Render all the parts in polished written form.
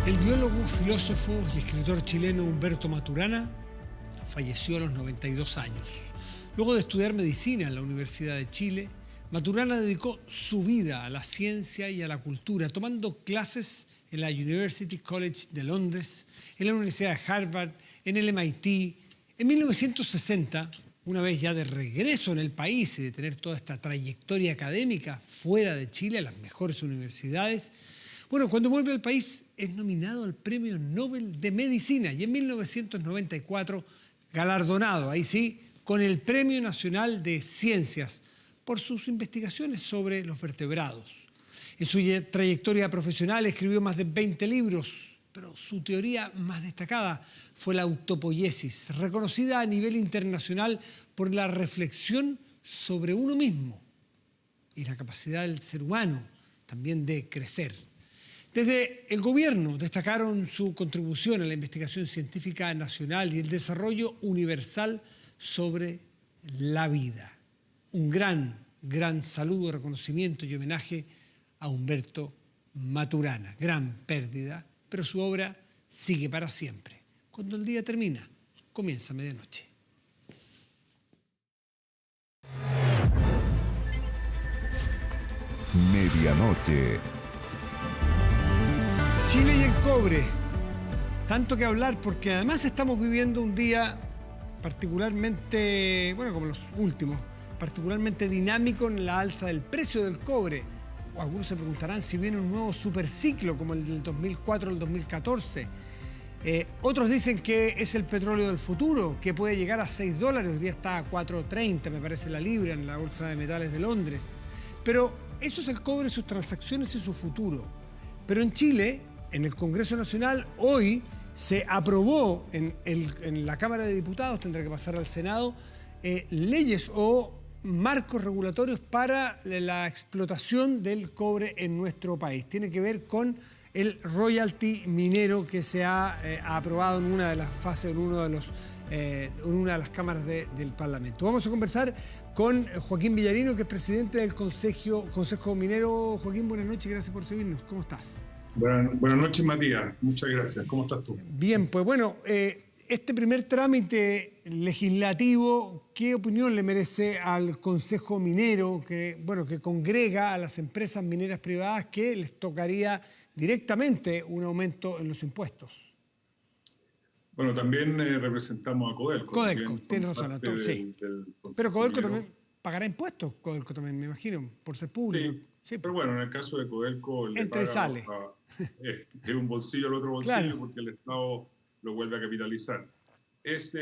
El biólogo, filósofo y escritor chileno Humberto Maturana falleció a los 92 años. Luego de estudiar medicina en la Universidad de Chile, Maturana dedicó su vida a la ciencia y a la cultura, tomando clases en la University College de Londres, en la Universidad de Harvard, en el MIT. En 1960, una vez ya de regreso en el país y de tener toda esta trayectoria académica fuera de Chile, a las mejores universidades, cuando vuelve al país es nominado al Premio Nobel de Medicina y en 1994 galardonado, ahí sí, con el Premio Nacional de Ciencias por sus investigaciones sobre los vertebrados. En su trayectoria profesional escribió más de 20 libros, pero su teoría más destacada fue la autopoiesis, reconocida a nivel internacional por la reflexión sobre uno mismo y la capacidad del ser humano también de crecer. Desde el gobierno destacaron su contribución a la investigación científica nacional y el desarrollo universal sobre la vida. Un gran saludo, reconocimiento y homenaje a Humberto Maturana. Gran pérdida, pero su obra sigue para siempre. Cuando el día termina, comienza medianoche. Medianoche. Chile y el cobre. Tanto que hablar porque además estamos viviendo un día particularmente, como los últimos, particularmente dinámico en la alza del precio del cobre. Algunos se preguntarán si viene un nuevo superciclo como el del 2004 al 2014. Otros dicen que es el petróleo del futuro, que puede llegar a $6. Hoy día está a 4.30, me parece, la libra en la Bolsa de Metales de Londres. Pero eso es el cobre, sus transacciones y su futuro. Pero en Chile, en el Congreso Nacional, hoy se aprobó en la Cámara de Diputados, tendrá que pasar al Senado, leyes o marcos regulatorios para la explotación del cobre en nuestro país. Tiene que ver con el royalty minero que se ha aprobado en una de las fases, en una de las cámaras del Parlamento. Vamos a conversar con Joaquín Villarino, que es presidente del Consejo Minero. Joaquín, buenas noches, gracias por seguirnos. ¿Cómo estás? Buenas noches, Matías. Muchas gracias. ¿Cómo estás tú? Bien, pues este primer trámite legislativo, ¿qué opinión le merece al Consejo Minero que congrega a las empresas mineras privadas que les tocaría directamente un aumento en los impuestos? Bueno, también representamos a Codelco. Codelco, tiene razón, sí. Pero Codelco Minero también pagará impuestos, Codelco también, me imagino, por ser público. Sí, pero en el caso de Codelco le entra y paga sale. De un bolsillo al otro bolsillo, Claro. Porque el Estado lo vuelve a capitalizar. Es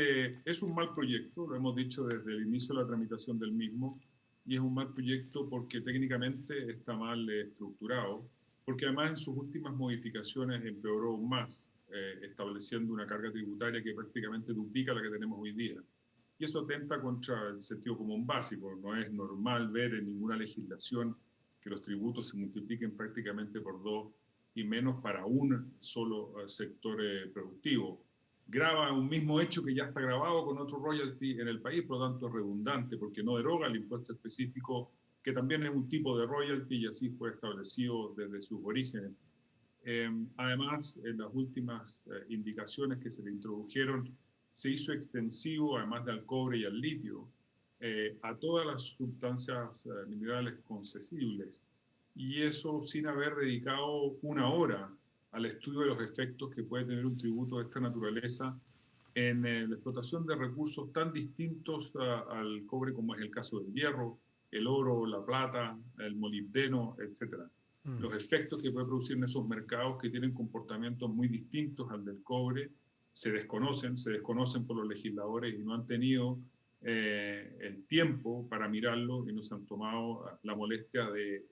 un mal proyecto, lo hemos dicho desde el inicio de la tramitación del mismo, y es un mal proyecto porque técnicamente está mal estructurado, porque además en sus últimas modificaciones empeoró aún más, estableciendo una carga tributaria que prácticamente duplica la que tenemos hoy día. Y eso atenta contra el sentido común básico. No es normal ver en ninguna legislación que los tributos se multipliquen prácticamente por 2 y menos para un solo sector productivo. Grava un mismo hecho que ya está grabado con otro royalty en el país, por lo tanto es redundante porque no deroga el impuesto específico, que también es un tipo de royalty y así fue establecido desde sus orígenes. Además, en las últimas indicaciones que se le introdujeron, se hizo extensivo, además del cobre y al litio, a todas las sustancias minerales concesibles, y eso sin haber dedicado una hora al estudio de los efectos que puede tener un tributo de esta naturaleza en la explotación de recursos tan distintos al cobre como es el caso del hierro, el oro, la plata, el molibdeno, etc. Los efectos que puede producir en esos mercados que tienen comportamientos muy distintos al del cobre se desconocen por los legisladores y no han tenido el tiempo para mirarlo y no se han tomado la molestia de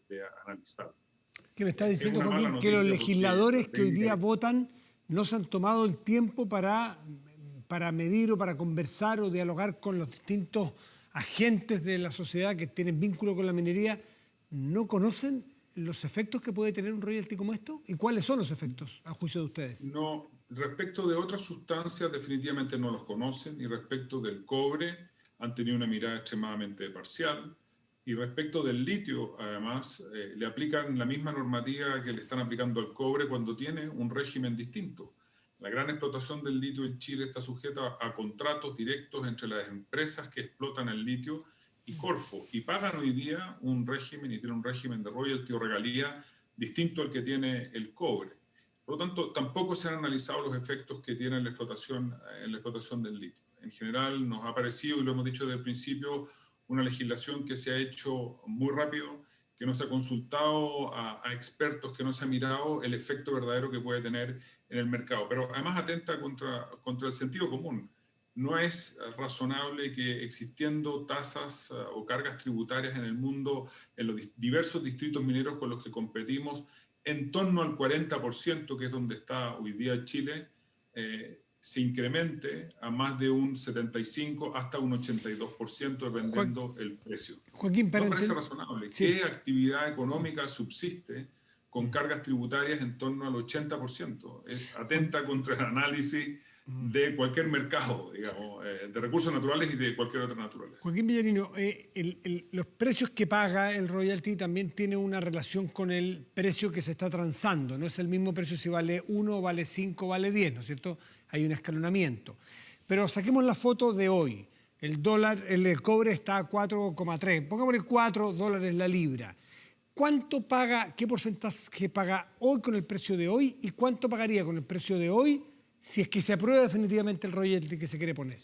analizarlo. ¿Qué me está diciendo, Joaquín? Que los legisladores que hoy día votan no se han tomado el tiempo para medir o para conversar o dialogar con los distintos agentes de la sociedad que tienen vínculo con la minería. ¿No conocen los efectos que puede tener un royalty como esto? ¿Y cuáles son los efectos, a juicio de ustedes? No, respecto de otras sustancias definitivamente no los conocen, y respecto del cobre han tenido una mirada extremadamente parcial. Y respecto del litio, además, le aplican la misma normativa que le están aplicando al cobre cuando tiene un régimen distinto. La gran explotación del litio en Chile está sujeta a contratos directos entre las empresas que explotan el litio y Corfo, y pagan hoy día un régimen, y tienen un régimen de royalty o regalía distinto al que tiene el cobre. Por lo tanto, tampoco se han analizado los efectos que tiene en la explotación del litio. En general, nos ha parecido, y lo hemos dicho desde el principio, una legislación que se ha hecho muy rápido, que no se ha consultado a expertos, que no se ha mirado el efecto verdadero que puede tener en el mercado. Pero además atenta contra el sentido común. No es razonable que existiendo tasas o cargas tributarias en el mundo, en los diversos distritos mineros con los que competimos, en torno al 40%, que es donde está hoy día Chile, se incremente a más de un 75 hasta un 82% dependiendo el precio. Joaquín, No parece razonable. Sí. ¿Qué actividad económica subsiste con cargas tributarias en torno al 80%? Atenta contra el análisis de cualquier mercado, digamos, de recursos naturales y de cualquier otra naturaleza. Joaquín Villarino, los precios que paga el royalty también tienen una relación con el precio que se está transando. No es el mismo precio si vale 1, vale 5, vale 10, ¿no es cierto? Hay un escalonamiento. Pero saquemos la foto de hoy. El dólar, el cobre está a 4,3. Pongámosle $4 la libra. ¿Cuánto paga, qué porcentaje paga hoy con el precio de hoy y cuánto pagaría con el precio de hoy si es que se aprueba definitivamente el royalty que se quiere poner?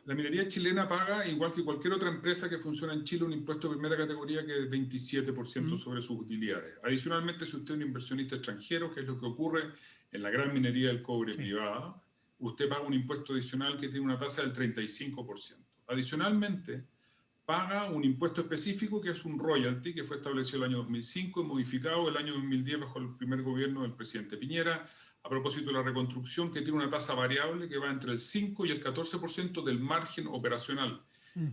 La minería chilena paga, igual que cualquier otra empresa que funciona en Chile, un impuesto de primera categoría que es 27% sobre sus utilidades. Adicionalmente, si usted es un inversionista extranjero, que es lo que ocurre en la gran minería del cobre privada, usted paga un impuesto adicional que tiene una tasa del 35%. Adicionalmente, paga un impuesto específico que es un royalty que fue establecido el año 2005 y modificado el año 2010 bajo el primer gobierno del presidente Piñera, a propósito de la reconstrucción, que tiene una tasa variable que va entre el 5 y el 14% del margen operacional.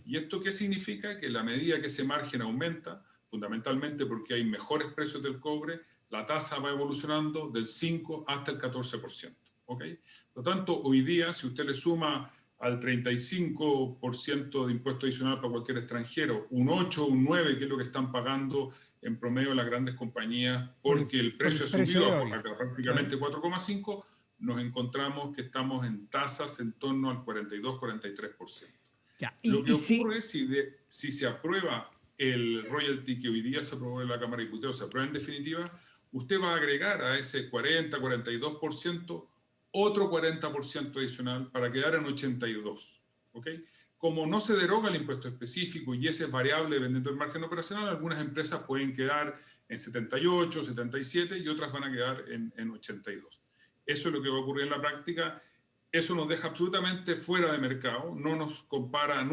¿Y esto qué significa? Que a la medida que ese margen aumenta, fundamentalmente porque hay mejores precios del cobre, la tasa va evolucionando del 5 hasta el 14%. ¿Okay? Por lo tanto, hoy día, si usted le suma al 35% de impuesto adicional para cualquier extranjero, un 8 o un 9, que es lo que están pagando en promedio las grandes compañías, porque el precio ha subido a prácticamente 4,5, nos encontramos que estamos en tasas en torno al 42-43%. Lo que ocurre es si se aprueba el royalty que hoy día se aprobó en la Cámara de Diputados, se aprueba en definitiva, usted va a agregar a ese 40-42% otro 40% adicional para quedar en 82%. ¿Okay? Como no se deroga el impuesto específico y ese es variable dependiendo del margen operacional, algunas empresas pueden quedar en 78, 77 y otras van a quedar en 82. Eso es lo que va a ocurrir en la práctica. Eso nos deja absolutamente fuera de mercado, no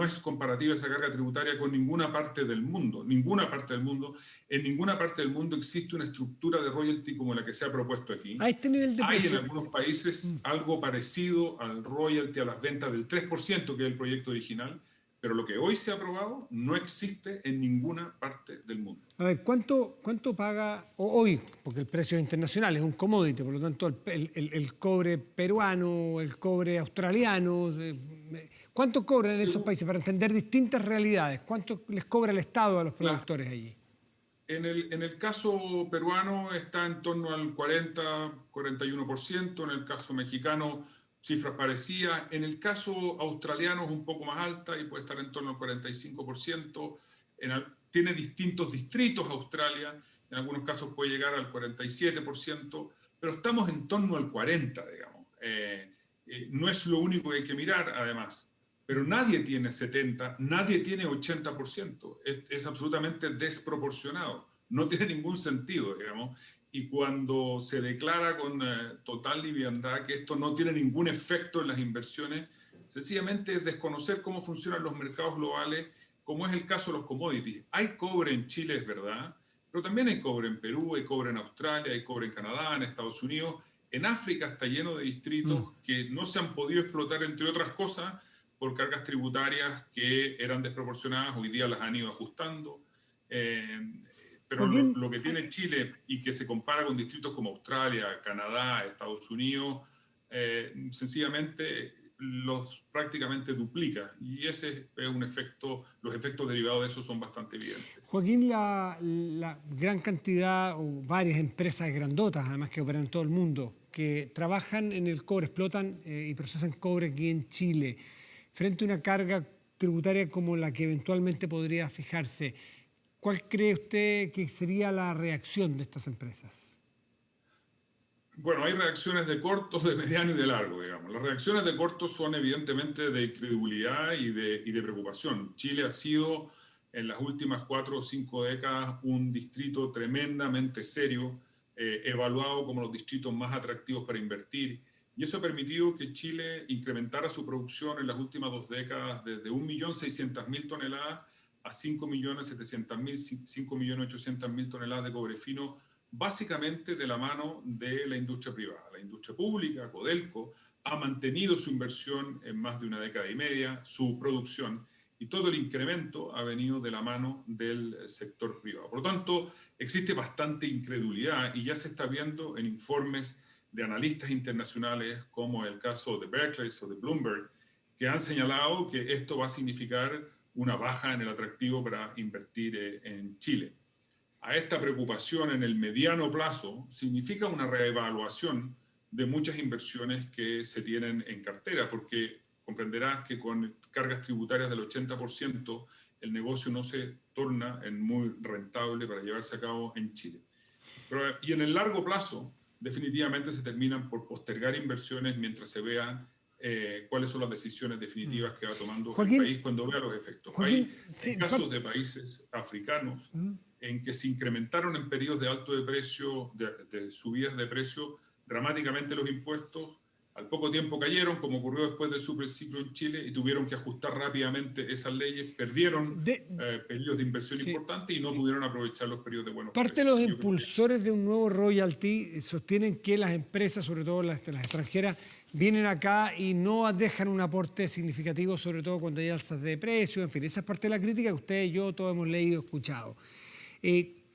es comparativa esa carga tributaria con ninguna parte del mundo, ninguna parte del mundo. En ninguna parte del mundo existe una estructura de royalty como la que se ha propuesto aquí. A este nivel de Hay en algunos países algo parecido al royalty a las ventas del 3%, que es el proyecto original, pero lo que hoy se ha aprobado no existe en ninguna parte del mundo. A ver, ¿cuánto paga hoy? Porque el precio es internacional, es un commodity, por lo tanto el cobre peruano, el cobre australiano, ¿cuánto cobran en esos países para entender distintas realidades? ¿Cuánto les cobra el Estado a los productores allí? En el caso peruano está en torno al 40-41%, en el caso mexicano cifras parecidas, en el caso australiano es un poco más alta y puede estar en torno al 45%, tiene distintos distritos Australia, en algunos casos puede llegar al 47%, pero estamos en torno al 40%, digamos. No es lo único que hay que mirar, además, pero nadie tiene 70%, nadie tiene 80%, es absolutamente desproporcionado, no tiene ningún sentido, digamos, y cuando se declara con total liviandad que esto no tiene ningún efecto en las inversiones, sencillamente es desconocer cómo funcionan los mercados globales, como es el caso de los commodities. Hay cobre en Chile, es verdad, pero también hay cobre en Perú, hay cobre en Australia, hay cobre en Canadá, en Estados Unidos. En África está lleno de distritos que no se han podido explotar, entre otras cosas, por cargas tributarias que eran desproporcionadas, hoy día las han ido ajustando. Pero lo que tiene Chile y que se compara con distritos como Australia, Canadá, Estados Unidos, sencillamente los prácticamente duplica. Y ese es un efecto, los efectos derivados de eso son bastante evidentes. Joaquín, la gran cantidad o varias empresas grandotas, además que operan en todo el mundo, que trabajan en el cobre, explotan y procesan cobre aquí en Chile, frente a una carga tributaria como la que eventualmente podría fijarse, ¿cuál cree usted que sería la reacción de estas empresas? Bueno, hay reacciones de corto, de mediano y de largo, digamos. Las reacciones de corto son evidentemente de incredulidad y de preocupación. Chile ha sido en las últimas 4 o 5 décadas un distrito tremendamente serio, evaluado como los distritos más atractivos para invertir. Y eso ha permitido que Chile incrementara su producción en las últimas 2 décadas desde 1.600.000 toneladas a 5.700.000, 5.800.000 toneladas de cobre fino, básicamente de la mano de la industria privada. La industria pública, Codelco, ha mantenido su inversión en más de 1 década y media, su producción, y todo el incremento ha venido de la mano del sector privado. Por lo tanto, existe bastante incredulidad y ya se está viendo en informes de analistas internacionales, como el caso de Berkeley o de Bloomberg, que han señalado que esto va a significar una baja en el atractivo para invertir en Chile. A esta preocupación en el mediano plazo significa una reevaluación de muchas inversiones que se tienen en cartera, porque comprenderás que con cargas tributarias del 80% el negocio no se torna en muy rentable para llevarse a cabo en Chile. Y en el largo plazo, definitivamente se terminan por postergar inversiones mientras se vean cuáles son las decisiones definitivas que va tomando el país cuando vea los efectos. Hay casos de países africanos en que se incrementaron en periodos de alto de precio, de subidas de precio, dramáticamente los impuestos. Al poco tiempo cayeron, como ocurrió después del superciclo en Chile, y tuvieron que ajustar rápidamente esas leyes, perdieron periodos de inversión importantes y no pudieron aprovechar los periodos de buenos precios. Parte de los impulsores de un nuevo royalty sostienen que las empresas, sobre todo las extranjeras, vienen acá y no dejan un aporte significativo, sobre todo cuando hay alzas de precios. En fin, esa es parte de la crítica que usted y yo todos hemos leído y escuchado.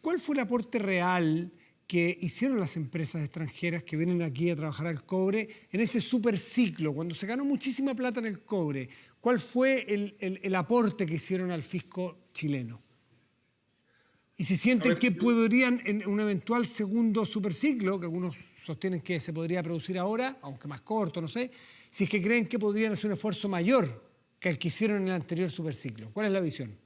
¿Cuál fue el aporte real que hicieron las empresas extranjeras que vienen aquí a trabajar al cobre en ese superciclo, cuando se ganó muchísima plata en el cobre? ¿Cuál fue el aporte que hicieron al fisco chileno? Y si sienten que podrían, en un eventual segundo superciclo, que algunos sostienen que se podría producir ahora, aunque más corto, no sé, si es que creen que podrían hacer un esfuerzo mayor que el que hicieron en el anterior superciclo. ¿Cuál es la visión?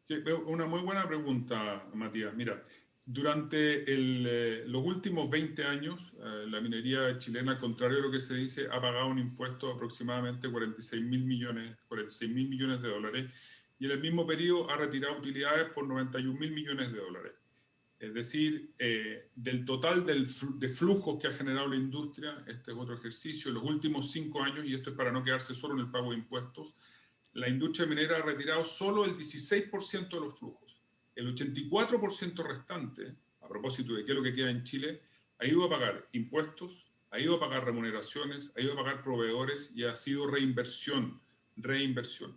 Sí, una muy buena pregunta, Matías. Mira, durante los últimos 20 años, la minería chilena, al contrario de lo que se dice, ha pagado un impuesto de aproximadamente 46.000 millones de dólares, y en el mismo periodo ha retirado utilidades por 91.000 millones de dólares. Es decir, del total de flujos que ha generado la industria, este es otro ejercicio, en los últimos 5 años, y esto es para no quedarse solo en el pago de impuestos, la industria minera ha retirado solo el 16% de los flujos. El 84% restante, a propósito de qué es lo que queda en Chile, ha ido a pagar impuestos, ha ido a pagar remuneraciones, ha ido a pagar proveedores y ha sido reinversión.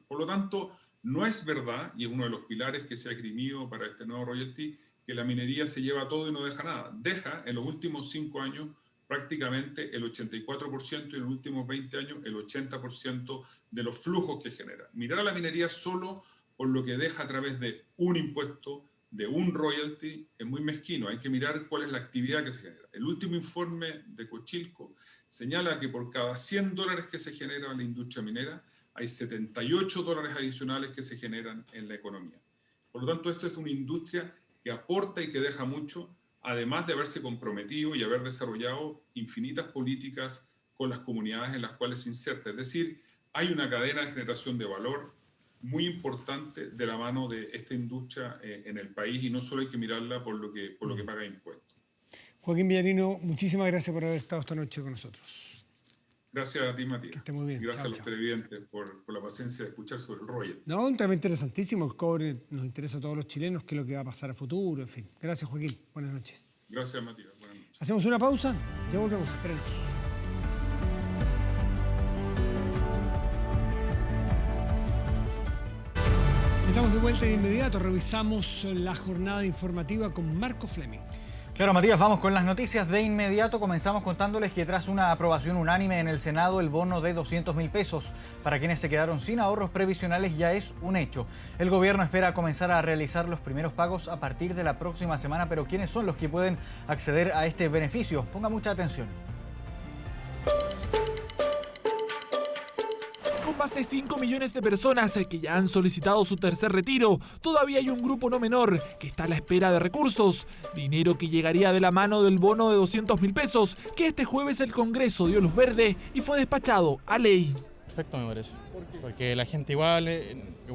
Por lo tanto, no es verdad, y es uno de los pilares que se ha esgrimido para este nuevo royalty, que la minería se lleva todo y no deja nada. Deja en los últimos 5 años prácticamente el 84% y en los últimos 20 años el 80% de los flujos que genera. Mirar a la minería solo por lo que deja a través de un impuesto, de un royalty, es muy mezquino. Hay que mirar cuál es la actividad que se genera. El último informe de Cochilco señala que por cada $100 que se genera en la industria minera, hay $78 adicionales que se generan en la economía. Por lo tanto, esto es una industria que aporta y que deja mucho, además de haberse comprometido y haber desarrollado infinitas políticas con las comunidades en las cuales se inserta. Es decir, hay una cadena de generación de valor muy importante de la mano de esta industria en el país, y no solo hay que mirarla por lo que paga impuestos. Joaquín Villarino, muchísimas gracias por haber estado esta noche con nosotros. Gracias a ti, Matías. Que esté muy bien. Gracias a los televidentes por la paciencia de escuchar sobre el royalty. No, un tema interesantísimo. El cobre nos interesa a todos los chilenos, qué es lo que va a pasar a futuro, en fin. Gracias, Joaquín. Buenas noches. Gracias, Matías. Buenas noches. Hacemos una pausa, ya volvemos. Espérenos. Estamos de vuelta de inmediato. Revisamos la jornada informativa con Marco Fleming. Claro, Matías, vamos con las noticias de inmediato. Comenzamos contándoles que tras una aprobación unánime en el Senado, el bono de 200.000 pesos para quienes se quedaron sin ahorros previsionales ya es un hecho. El gobierno espera comenzar a realizar los primeros pagos a partir de la próxima semana, pero ¿quiénes son los que pueden acceder a este beneficio? Ponga mucha atención. Con más de 5 millones de personas que ya han solicitado su tercer retiro, todavía hay un grupo no menor que está a la espera de recursos. Dinero que llegaría de la mano del bono de 200.000 pesos que este jueves el Congreso dio luz verde y fue despachado a ley. Perfecto, me parece. Porque la gente igual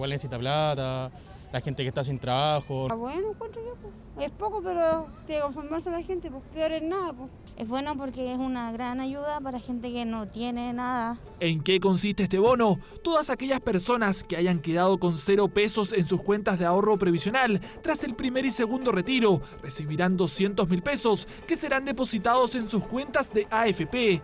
necesita plata, la gente que está sin trabajo. Bueno, encuentro yo, pues. Es poco, pero tiene que conformarse la gente, pues peor es nada, pues. Es bueno porque es una gran ayuda para gente que no tiene nada. ¿En qué consiste este bono? Todas aquellas personas que hayan quedado con 0 pesos en sus cuentas de ahorro previsional tras el primer y segundo retiro recibirán 200.000 pesos que serán depositados en sus cuentas de AFP.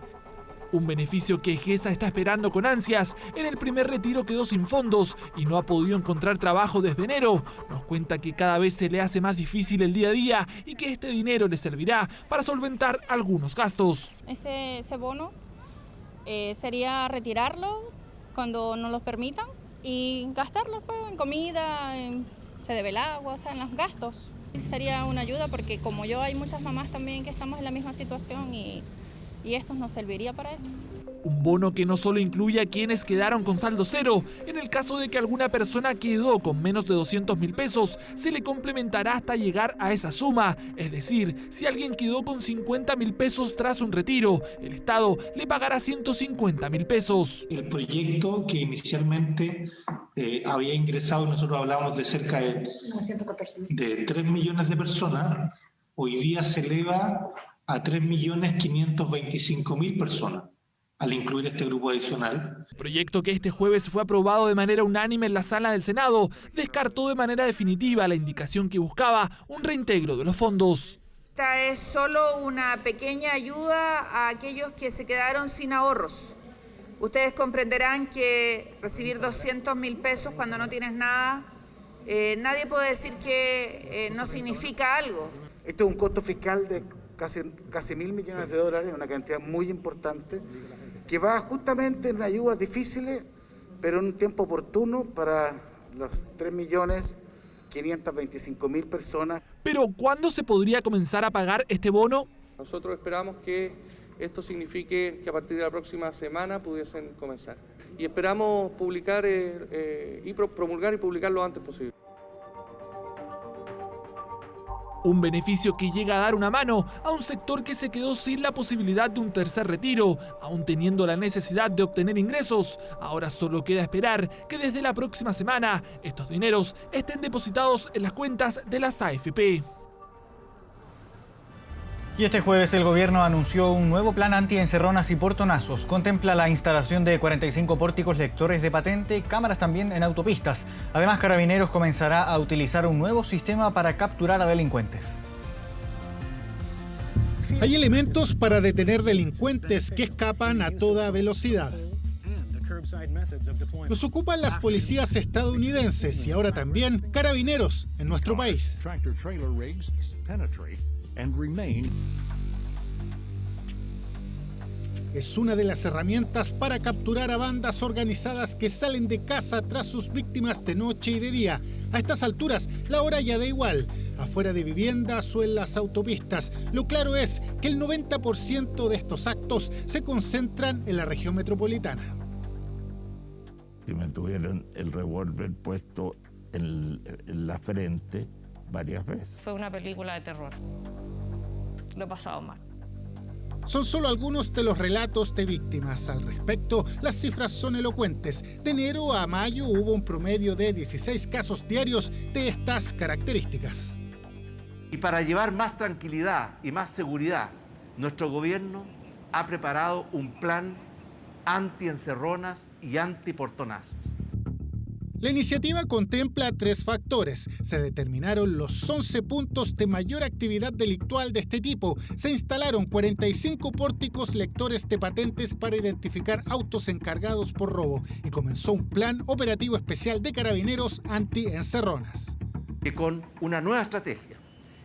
Un beneficio que GESA está esperando con ansias. En el primer retiro quedó sin fondos y no ha podido encontrar trabajo desde enero. Nos cuenta que cada vez se le hace más difícil el día a día y que este dinero le servirá para solventar algunos gastos. Ese bono sería retirarlo cuando nos lo permitan y gastarlo pues, en comida, se debe el agua, o sea, en los gastos. Sería una ayuda porque como yo hay muchas mamás también que estamos en la misma situación y esto nos serviría para eso. Un bono que no solo incluye a quienes quedaron con saldo cero. En el caso de que alguna persona quedó con menos de 200.000 pesos, se le complementará hasta llegar a esa suma. Es decir, si alguien quedó con 50.000 pesos tras un retiro, el Estado le pagará 150.000 pesos. El proyecto que inicialmente había ingresado, nosotros hablábamos de cerca de 3 millones de personas, hoy día se eleva a 3.525.000 personas, al incluir este grupo adicional. El proyecto que este jueves fue aprobado de manera unánime en la sala del Senado descartó de manera definitiva la indicación que buscaba un reintegro de los fondos. Esta es solo una pequeña ayuda a aquellos que se quedaron sin ahorros. Ustedes comprenderán que recibir 200.000 pesos cuando no tienes nada, nadie puede decir que no significa algo. Esto es un costo fiscal de casi $1.000 millones, una cantidad muy importante, que va justamente en ayudas difíciles, pero en un tiempo oportuno para los 3.525.000 personas. Pero ¿cuándo se podría comenzar a pagar este bono? Nosotros esperamos que esto signifique que a partir de la próxima semana pudiesen comenzar. Y esperamos publicar y promulgar y publicar lo antes posible. Un beneficio que llega a dar una mano a un sector que se quedó sin la posibilidad de un tercer retiro, aún teniendo la necesidad de obtener ingresos. Ahora solo queda esperar que desde la próxima semana estos dineros estén depositados en las cuentas de las AFP. Y este jueves el gobierno anunció un nuevo plan anti-encerronas y portonazos. Contempla la instalación de 45 pórticos lectores de patente y cámaras también en autopistas. Además, Carabineros comenzará a utilizar un nuevo sistema para capturar a delincuentes. Hay elementos para detener delincuentes que escapan a toda velocidad. Los ocupan las policías estadounidenses y ahora también Carabineros en nuestro país. Es una de las herramientas para capturar a bandas organizadas que salen de casa tras sus víctimas de noche y de día. A estas alturas, la hora ya da igual, afuera de viviendas o en las autopistas. Lo claro es que el 90% de estos actos se concentran en la región metropolitana. Si me tuvieron el revólver puesto en la frente varias veces. Fue una película de terror. Lo he pasado mal. Son solo algunos de los relatos de víctimas. Al respecto, las cifras son elocuentes. De enero a mayo hubo un promedio de 16 casos diarios de estas características. Y para llevar más tranquilidad y más seguridad, nuestro gobierno ha preparado un plan anti-encerronas y anti-portonazos. La iniciativa contempla 3 factores. Se determinaron los 11 puntos de mayor actividad delictual de este tipo. Se instalaron 45 pórticos lectores de patentes para identificar autos encargados por robo. Y comenzó un plan operativo especial de Carabineros anti-encerronas. Que con una nueva estrategia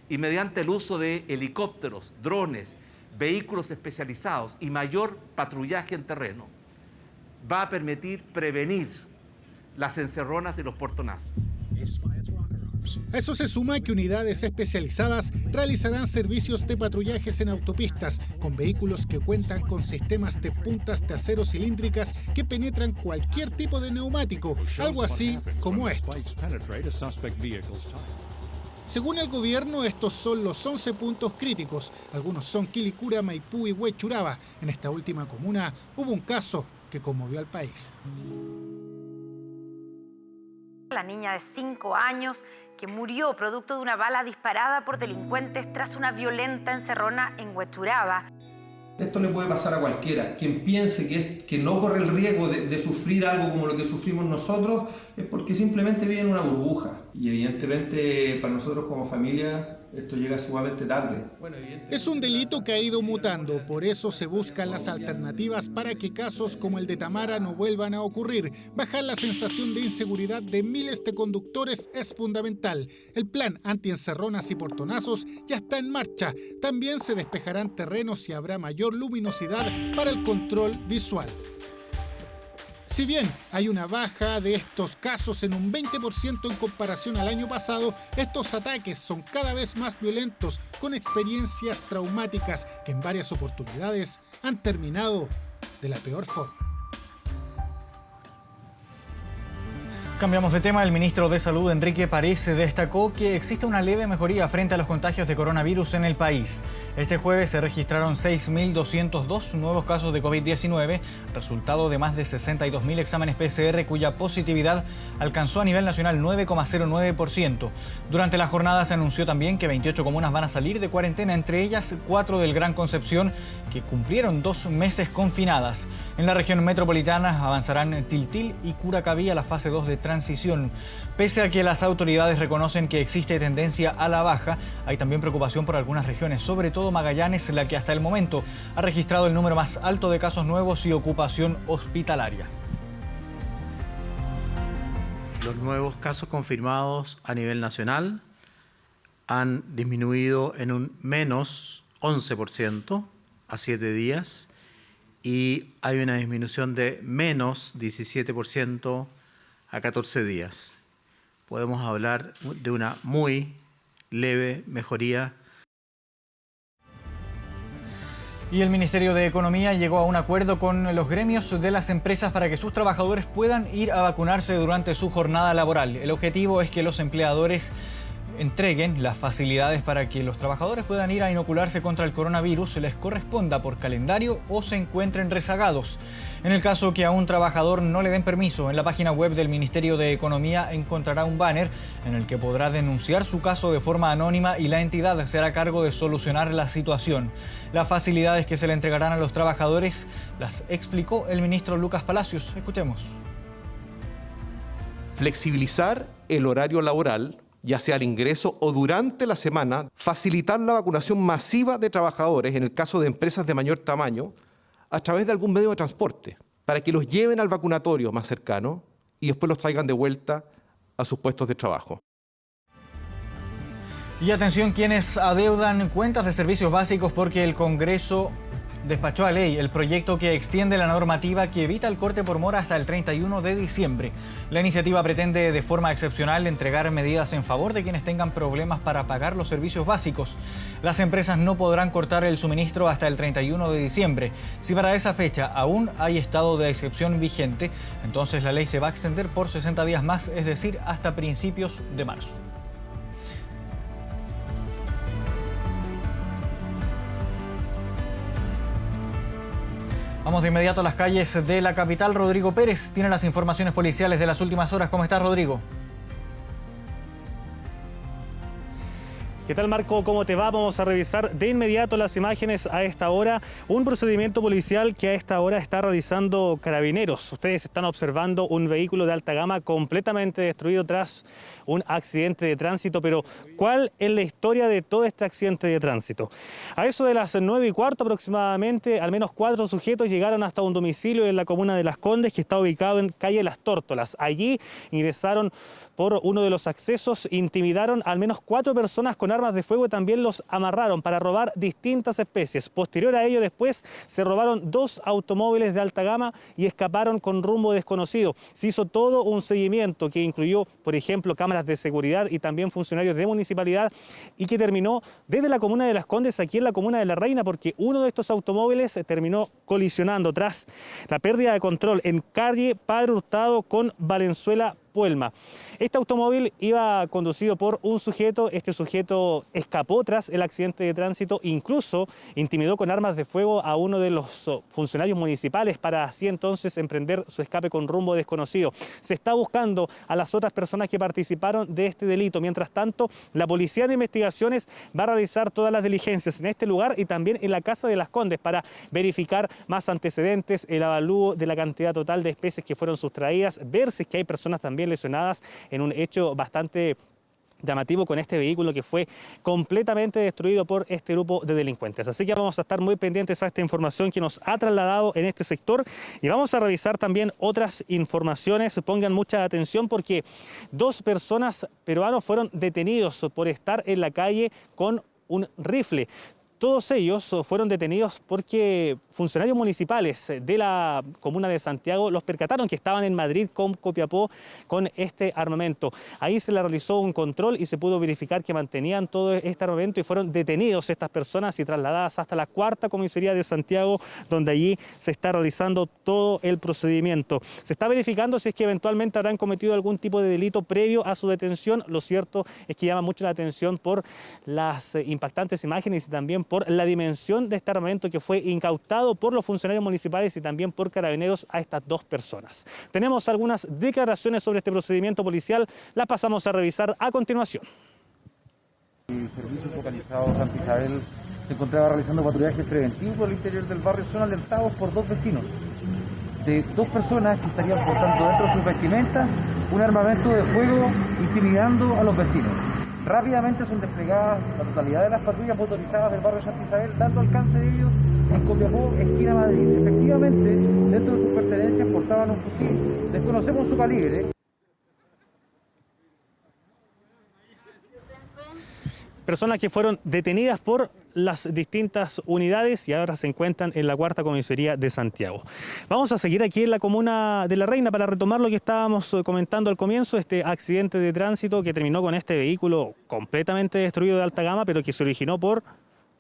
y mediante el uso de helicópteros, drones, vehículos especializados y mayor patrullaje en terreno, va a permitir prevenir las encerronas y los portonazos. A eso se suma que unidades especializadas realizarán servicios de patrullajes en autopistas con vehículos que cuentan con sistemas de puntas de acero cilíndricas que penetran cualquier tipo de neumático, algo así como esto. Según el gobierno, estos son los 11 puntos críticos. Algunos son Quilicura, Maipú y Huechuraba. En esta última comuna hubo un caso que conmovió al país. La niña de 5 años que murió producto de una bala disparada por delincuentes tras una violenta encerrona en Huechuraba. Esto le puede pasar a cualquiera. Quien piense que no corre el riesgo de sufrir algo como lo que sufrimos nosotros es porque simplemente vive en una burbuja. Y evidentemente para nosotros como familia esto llega sumamente tarde. Es un delito que ha ido mutando, por eso se buscan las alternativas para que casos como el de Tamara no vuelvan a ocurrir. Bajar la sensación de inseguridad de miles de conductores es fundamental. El plan antiencerronas y portonazos ya está en marcha. También se despejarán terrenos y habrá mayor luminosidad para el control visual. Si bien hay una baja de estos casos en un 20% en comparación al año pasado, estos ataques son cada vez más violentos, con experiencias traumáticas que en varias oportunidades han terminado de la peor forma. Cambiamos de tema. El ministro de Salud, Enrique París, destacó que existe una leve mejoría frente a los contagios de coronavirus en el país. Este jueves se registraron 6.202 nuevos casos de COVID-19, resultado de más de 62.000 exámenes PCR, cuya positividad alcanzó a nivel nacional 9,09%. Durante la jornada se anunció también que 28 comunas van a salir de cuarentena, entre ellas 4 del Gran Concepción, que cumplieron 2 meses confinadas. En la región metropolitana avanzarán Tiltil y Curacaví a la fase 2 de transición. Pese a que las autoridades reconocen que existe tendencia a la baja, hay también preocupación por algunas regiones, sobre todo Magallanes, la que hasta el momento ha registrado el número más alto de casos nuevos y ocupación hospitalaria. Los nuevos casos confirmados a nivel nacional han disminuido en un menos 11% a 7 días y hay una disminución de menos 17% a 14 días. Podemos hablar de una muy leve mejoría. Y el Ministerio de Economía llegó a un acuerdo con los gremios de las empresas para que sus trabajadores puedan ir a vacunarse durante su jornada laboral. El objetivo es que los empleadores entreguen las facilidades para que los trabajadores puedan ir a inocularse contra el coronavirus, les corresponda por calendario o se encuentren rezagados. En el caso que a un trabajador no le den permiso, en la página web del Ministerio de Economía encontrará un banner en el que podrá denunciar su caso de forma anónima y la entidad se hará cargo de solucionar la situación. Las facilidades que se le entregarán a los trabajadores las explicó el ministro Lucas Palacios. Escuchemos. Flexibilizar el horario laboral, ya sea al ingreso o durante la semana, facilitar la vacunación masiva de trabajadores, en el caso de empresas de mayor tamaño, a través de algún medio de transporte, para que los lleven al vacunatorio más cercano y después los traigan de vuelta a sus puestos de trabajo. Y atención quienes adeudan cuentas de servicios básicos, porque el Congreso despachó a ley el proyecto que extiende la normativa que evita el corte por mora hasta el 31 de diciembre. La iniciativa pretende de forma excepcional entregar medidas en favor de quienes tengan problemas para pagar los servicios básicos. Las empresas no podrán cortar el suministro hasta el 31 de diciembre. Si para esa fecha aún hay estado de excepción vigente, entonces la ley se va a extender por 60 días más, es decir, hasta principios de marzo. Vamos de inmediato a las calles de la capital. Rodrigo Pérez tiene las informaciones policiales de las últimas horas. ¿Cómo estás, Rodrigo? ¿Qué tal, Marco? ¿Cómo te va? Vamos a revisar de inmediato las imágenes a esta hora. Un procedimiento policial que a esta hora está realizando Carabineros. Ustedes están observando un vehículo de alta gama completamente destruido tras un accidente de tránsito. Pero, ¿cuál es la historia de todo este accidente de tránsito? A eso de las 9:15 aproximadamente, al menos 4 sujetos llegaron hasta un domicilio en la comuna de Las Condes, que está ubicado en calle Las Tórtolas. Allí ingresaron por uno de los accesos, intimidaron al menos 4 personas con armas de fuego y también los amarraron para robar distintas especies. Posterior a ello, después se robaron 2 automóviles de alta gama y escaparon con rumbo desconocido. Se hizo todo un seguimiento que incluyó, por ejemplo, cámaras de seguridad y también funcionarios de municipalidad, y que terminó desde la comuna de Las Condes, aquí en la comuna de La Reina, porque uno de estos automóviles terminó colisionando tras la pérdida de control en calle Padre Hurtado con Valenzuela Puelma. Este automóvil iba conducido por un sujeto. Este sujeto escapó tras el accidente de tránsito, incluso intimidó con armas de fuego a uno de los funcionarios municipales para así entonces emprender su escape con rumbo desconocido. Se está buscando a las otras personas que participaron de este delito. Mientras tanto, la Policía de Investigaciones va a realizar todas las diligencias en este lugar y también en la Casa de Las Condes para verificar más antecedentes, el avalúo de la cantidad total de especies que fueron sustraídas, ver si es que hay personas también lesionadas en un hecho bastante llamativo con este vehículo que fue completamente destruido por este grupo de delincuentes. Así que vamos a estar muy pendientes a esta información que nos ha trasladado en este sector y vamos a revisar también otras informaciones. Pongan mucha atención porque 2 personas peruanos fueron detenidos por estar en la calle con un rifle. Todos ellos fueron detenidos porque funcionarios municipales de la comuna de Santiago los percataron que estaban en Madrid con Copiapó con este armamento. Ahí se le realizó un control y se pudo verificar que mantenían todo este armamento y fueron detenidos estas personas y trasladadas hasta la 4ª comisaría de Santiago, donde allí se está realizando todo el procedimiento. Se está verificando si es que eventualmente habrán cometido algún tipo de delito previo a su detención. Lo cierto es que llama mucho la atención por las impactantes imágenes y también por la dimensión de este armamento que fue incautado por los funcionarios municipales y también por carabineros a estas 2 personas. Tenemos algunas declaraciones sobre este procedimiento policial, las pasamos a revisar a continuación. El servicio focalizado Santa Isabel se encontraba realizando patrullajes preventivos por el interior del barrio, son alertados por 2 vecinos de 2 personas que estarían portando dentro de sus vestimentas un armamento de fuego intimidando a los vecinos. Rápidamente son desplegadas la totalidad de las patrullas motorizadas del barrio Santa Isabel, dando alcance de ellos en Copiapó, esquina Madrid. Efectivamente, dentro de sus pertenencias portaban un fusil, desconocemos su calibre. Personas que fueron detenidas por las distintas unidades y ahora se encuentran en la 4ª comisaría de Santiago. Vamos a seguir aquí en la comuna de La Reina para retomar lo que estábamos comentando al comienzo, este accidente de tránsito que terminó con este vehículo completamente destruido de alta gama, pero que se originó por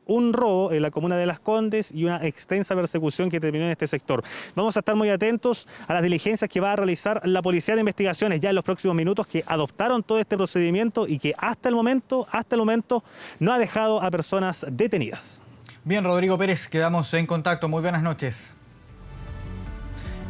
un robo en la comuna de Las Condes y una extensa persecución que terminó en este sector. Vamos a estar muy atentos a las diligencias que va a realizar la Policía de Investigaciones ya en los próximos minutos, que adoptaron todo este procedimiento y que hasta el momento no ha dejado a personas detenidas. Bien, Rodrigo Pérez, quedamos en contacto. Muy buenas noches.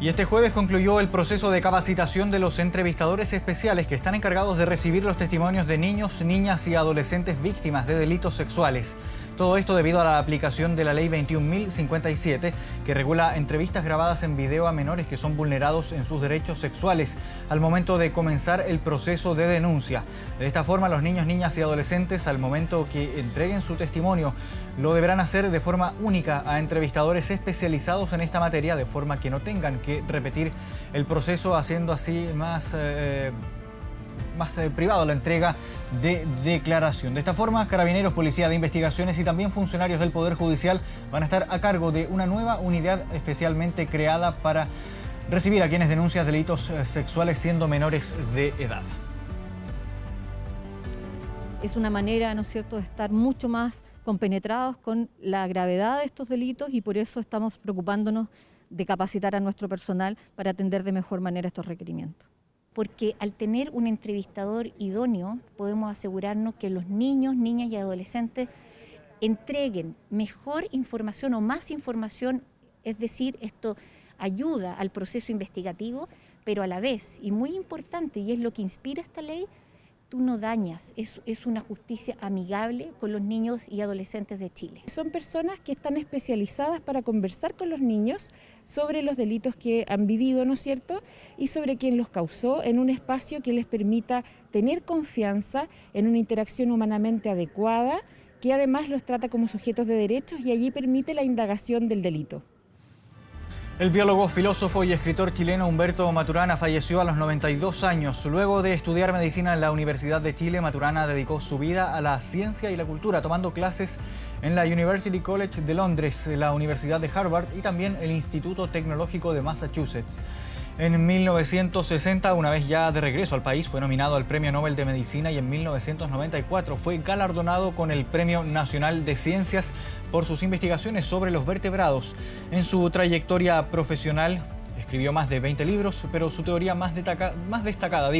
Y este jueves concluyó el proceso de capacitación de los entrevistadores especiales que están encargados de recibir los testimonios de niños, niñas y adolescentes víctimas de delitos sexuales. Todo esto debido a la aplicación de la Ley 21.057, que regula entrevistas grabadas en video a menores que son vulnerados en sus derechos sexuales al momento de comenzar el proceso de denuncia. De esta forma, los niños, niñas y adolescentes, al momento que entreguen su testimonio, lo deberán hacer de forma única a entrevistadores especializados en esta materia, de forma que no tengan que repetir el proceso, haciendo así más privado la entrega de declaración. De esta forma, Carabineros, Policía de Investigaciones y también funcionarios del Poder Judicial van a estar a cargo de una nueva unidad especialmente creada para recibir a quienes denuncian delitos sexuales siendo menores de edad. Es una manera, ¿no es cierto?, de estar mucho más compenetrados con la gravedad de estos delitos y por eso estamos preocupándonos de capacitar a nuestro personal para atender de mejor manera estos requerimientos. Porque al tener un entrevistador idóneo podemos asegurarnos que los niños, niñas y adolescentes entreguen mejor información o más información, es decir, esto ayuda al proceso investigativo, pero a la vez, y muy importante, y es lo que inspira esta ley, tú no dañas, es una justicia amigable con los niños y adolescentes de Chile. Son personas que están especializadas para conversar con los niños sobre los delitos que han vivido, ¿no es cierto?, y sobre quién los causó, en un espacio que les permita tener confianza en una interacción humanamente adecuada, que además los trata como sujetos de derechos y allí permite la indagación del delito. El biólogo, filósofo y escritor chileno Humberto Maturana falleció a los 92 años. Luego de estudiar medicina en la Universidad de Chile, Maturana dedicó su vida a la ciencia y la cultura, tomando clases en la University College de Londres, la Universidad de Harvard y también el Instituto Tecnológico de Massachusetts. En 1960, una vez ya de regreso al país, fue nominado al Premio Nobel de Medicina y en 1994 fue galardonado con el Premio Nacional de Ciencias por sus investigaciones sobre los vertebrados. En su trayectoria profesional escribió más de 20 libros, pero su teoría más destacada,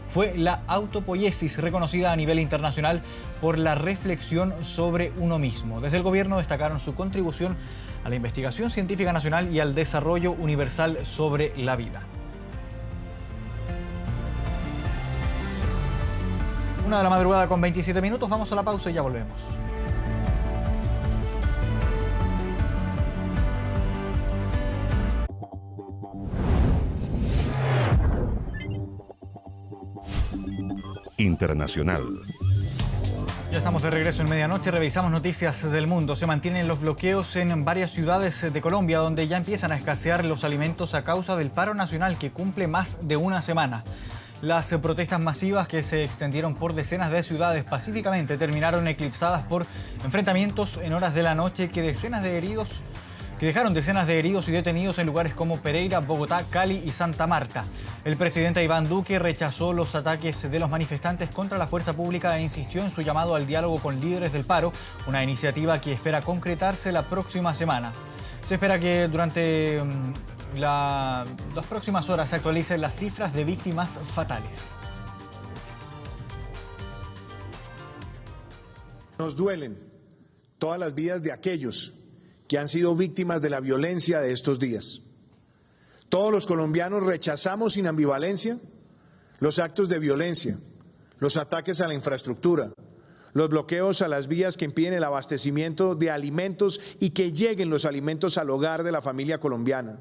fue la autopoiesis, reconocida a nivel internacional por la reflexión sobre uno mismo. Desde el gobierno destacaron su contribución a la investigación científica nacional y al desarrollo universal sobre la vida. 1 de la madrugada con 27 minutos, vamos a la pausa y ya volvemos. Internacional. Ya estamos de regreso en medianoche, revisamos noticias del mundo. Se mantienen los bloqueos en varias ciudades de Colombia, donde ya empiezan a escasear los alimentos a causa del paro nacional que cumple más de una semana. Las protestas masivas que se extendieron por decenas de ciudades pacíficamente terminaron eclipsadas por enfrentamientos en horas de la noche que dejaron decenas de heridos y detenidos en lugares como Pereira, Bogotá, Cali y Santa Marta. El presidente Iván Duque rechazó los ataques de los manifestantes contra la fuerza pública e insistió en su llamado al diálogo con líderes del paro, una iniciativa que espera concretarse la próxima semana. Se espera que durante las próximas horas se actualicen las cifras de víctimas fatales. Nos duelen todas las vidas de aquellos que han sido víctimas de la violencia de estos días. Todos los colombianos rechazamos sin ambivalencia los actos de violencia, los ataques a la infraestructura, los bloqueos a las vías que impiden el abastecimiento de alimentos y que lleguen los alimentos al hogar de la familia colombiana.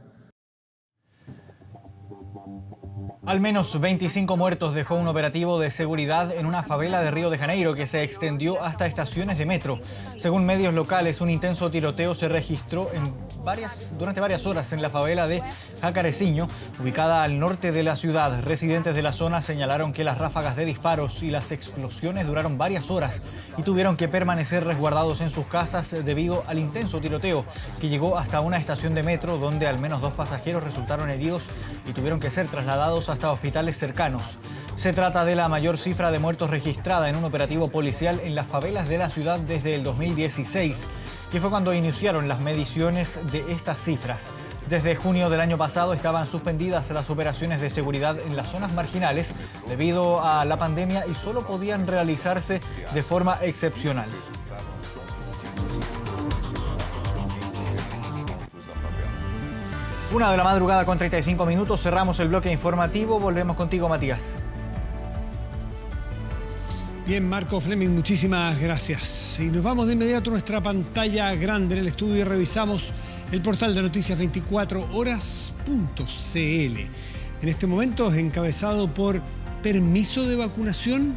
Al menos 25 muertos dejó un operativo de seguridad en una favela de Río de Janeiro que se extendió hasta estaciones de metro. Según medios locales, un intenso tiroteo se registró durante varias horas en la favela de Jacareciño, ubicada al norte de la ciudad. Residentes de la zona señalaron que las ráfagas de disparos y las explosiones duraron varias horas y tuvieron que permanecer resguardados en sus casas debido al intenso tiroteo que llegó hasta una estación de metro donde al menos 2 pasajeros resultaron heridos y tuvieron que ser trasladados hasta hospitales cercanos. Se trata de la mayor cifra de muertos registrada en un operativo policial en las favelas de la ciudad desde el 2016, que fue cuando iniciaron las mediciones de estas cifras. Desde junio del año pasado estaban suspendidas las operaciones de seguridad en las zonas marginales debido a la pandemia y solo podían realizarse de forma excepcional. 1 de la madrugada con 35 minutos, cerramos el bloque informativo, volvemos contigo, Matías. Bien, Marco Fleming, muchísimas gracias. Y nos vamos de inmediato a nuestra pantalla grande en el estudio y revisamos el portal de noticias 24horas.cl. En este momento es encabezado por permiso de vacunación.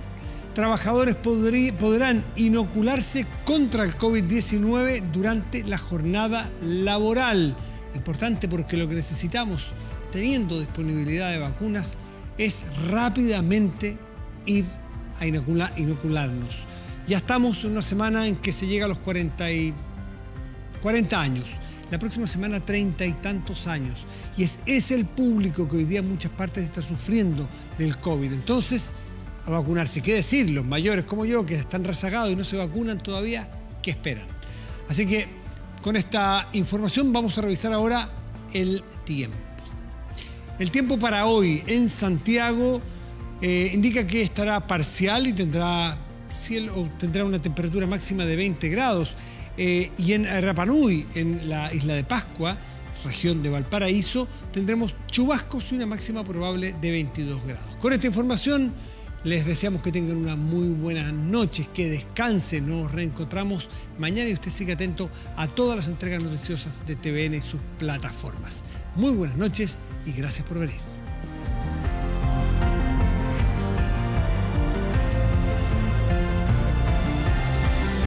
Trabajadores podrán inocularse contra el COVID-19 durante la jornada laboral. Importante porque lo que necesitamos, teniendo disponibilidad de vacunas, es rápidamente ir a inocularnos. Ya estamos en una semana en que se llega a los 40 años. La próxima semana 30 y tantos años. Y es el público que hoy día en muchas partes está sufriendo del COVID. Entonces, a vacunarse. ¿Qué decir? Los mayores como yo, que están rezagados y no se vacunan todavía, ¿qué esperan? Así que con esta información vamos a revisar ahora el tiempo. El tiempo para hoy en Santiago indica que estará parcial y tendrá una temperatura máxima de 20 grados. Y en Rapa Nui, en la isla de Pascua, región de Valparaíso, tendremos chubascos y una máxima probable de 22 grados. Con esta información les deseamos que tengan una muy buena noche, que descansen. Nos reencontramos mañana y usted siga atento a todas las entregas noticiosas de TVN y sus plataformas. Muy buenas noches y gracias por venir.